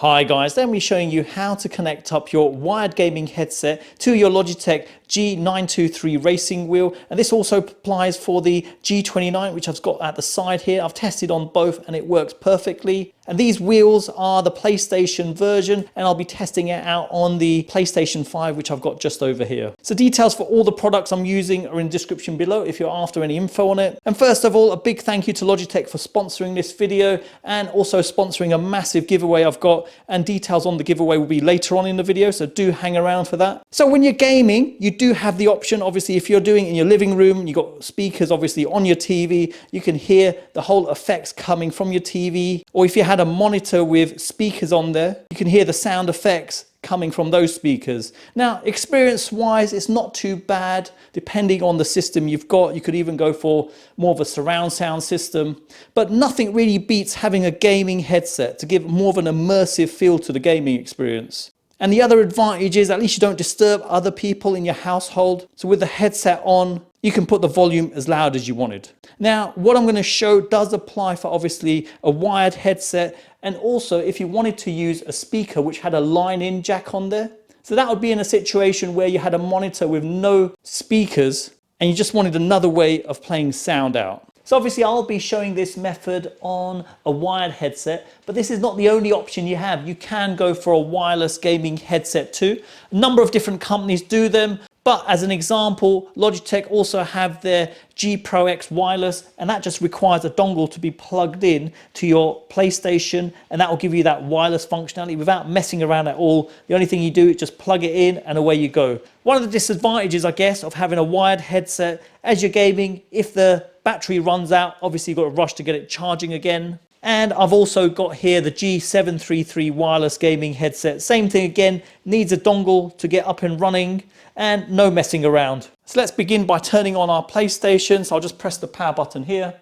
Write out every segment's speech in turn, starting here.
Hi guys, then we're showing you how to connect up your wired gaming headset to your Logitech G923 racing wheel, and this also applies for the G29, which I've got at the side here. I've tested on both and it works perfectly. And these wheels are the PlayStation version, and I'll be testing it out on the PlayStation 5, which I've got just over here. So details for all the products I'm using are in the description below if you're after any info on it. And first of all, a big thank you to Logitech for sponsoring this video and also sponsoring a massive giveaway I've got, and details on the giveaway will be later on in the video, so do hang around for that. So when you're gaming, you do have the option, obviously, if you're doing it in your living room, you've got speakers obviously on your TV, you can hear the whole effects coming from your TV. Or if you had a monitor with speakers on there, you can hear the sound effects coming from those speakers. Now, experience-wise, it's not too bad, depending on the system you've got. You could even go for more of a surround sound system, but nothing really beats having a gaming headset to give more of an immersive feel to the gaming experience. And the other advantage is at least you don't disturb other people in your household. So with the headset on, you can put the volume as loud as you wanted. Now, what I'm going to show does apply for obviously a wired headset, and also if you wanted to use a speaker which had a line-in jack on there. So that would be in a situation where you had a monitor with no speakers and you just wanted another way of playing sound out. So obviously I'll be showing this method on a wired headset, but this is not the only option you have. You can go for a wireless gaming headset too. A number of different companies do them, but as an example, Logitech also have their G Pro X wireless, and that just requires a dongle to be plugged in to your PlayStation, and that will give you that wireless functionality without messing around at all. The only thing you do is just plug it in and away you go. One of the disadvantages, I guess, of having a wired headset as you're gaming, if the battery runs out, obviously you've got to rush to get it charging again. And I've also got here the G733 wireless gaming headset. Same thing again, needs a dongle to get up and running and no messing around. So let's begin by turning on our PlayStation. So I'll just press the power button here.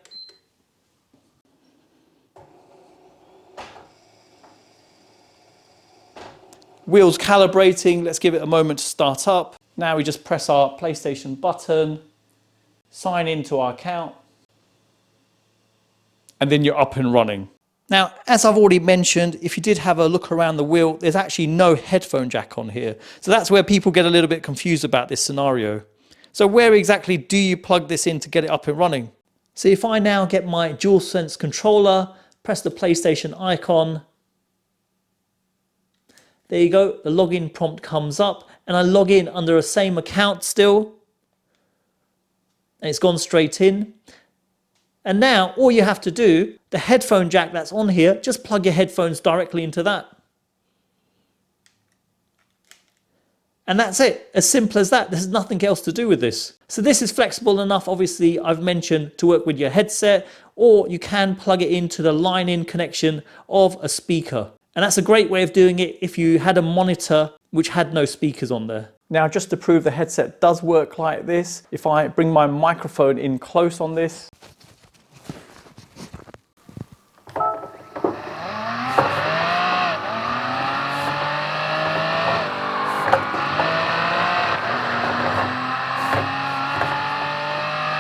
Wheels calibrating, let's give it a moment to start up. Now we just press our PlayStation button, sign into our account, and then you're up and running. Now, as I've already mentioned, if you did have a look around the wheel, there's actually no headphone jack on here. So that's where people get a little bit confused about this scenario. So where exactly do you plug this in to get it up and running? So if I now get my DualSense controller, press the PlayStation icon, there you go, the login prompt comes up, and I log in under the same account still, and it's gone straight in. And now all you have to do, the headphone jack that's on here, just plug your headphones directly into that. And that's it, as simple as that. There's nothing else to do with this. So this is flexible enough, obviously, I've mentioned, to work with your headset, or you can plug it into the line-in connection of a speaker. And that's a great way of doing it if you had a monitor which had no speakers on there. Now, just to prove the headset does work like this, if I bring my microphone in close on this,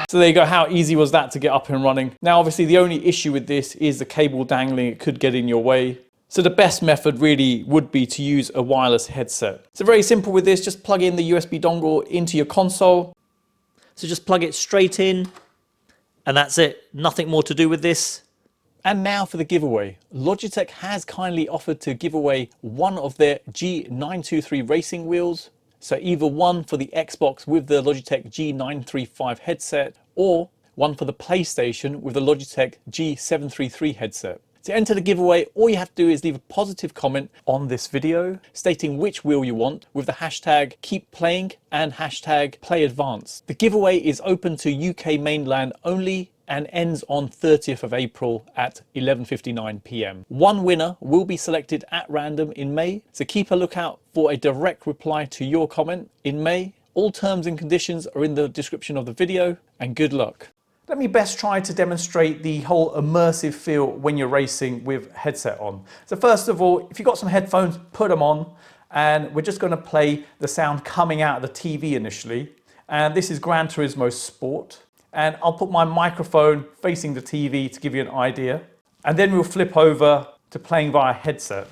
so there you go, how easy was that to get up and running? Now obviously the only issue with this is the cable dangling, it could get in your way. So the best method really would be to use a wireless headset. So very simple with this, just plug in the USB dongle into your console. So just plug it straight in and that's it, nothing more to do with this. And now for the giveaway. Logitech has kindly offered to give away one of their G923 racing wheels. So either one for the Xbox with the Logitech G935 headset, or one for the PlayStation with the Logitech G733 headset. To enter the giveaway, all you have to do is leave a positive comment on this video stating which wheel you want with the hashtag keepplaying and hashtag playadvance. The giveaway is open to UK mainland only and ends on 30th of April at 11:59 p.m. One winner will be selected at random in May, so keep a lookout for a direct reply to your comment in May. All terms and conditions are in the description of the video, and good luck. Let me best try to demonstrate the whole immersive feel when you're racing with headset on. So first of all, if you've got some headphones, put them on, and we're just going to play the sound coming out of the TV initially. And this is Gran Turismo Sport. And I'll put my microphone facing the TV to give you an idea. And then we'll flip over to playing via headset.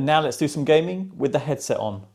And now let's do some gaming with the headset on.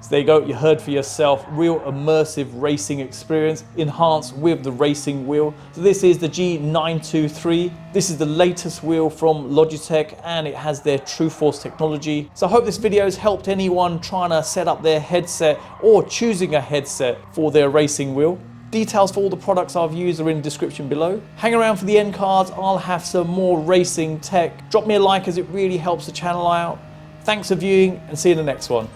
So there you go, you heard for yourself, real immersive racing experience enhanced with the racing wheel. So this is the G923. This is the latest wheel from Logitech and it has their True Force technology. So I hope this video has helped anyone trying to set up their headset or choosing a headset for their racing wheel. Details for all the products I've used are in the description below. Hang around for the end cards, I'll have some more racing tech. Drop me a like as it really helps the channel out. Thanks for viewing and see you in the next one.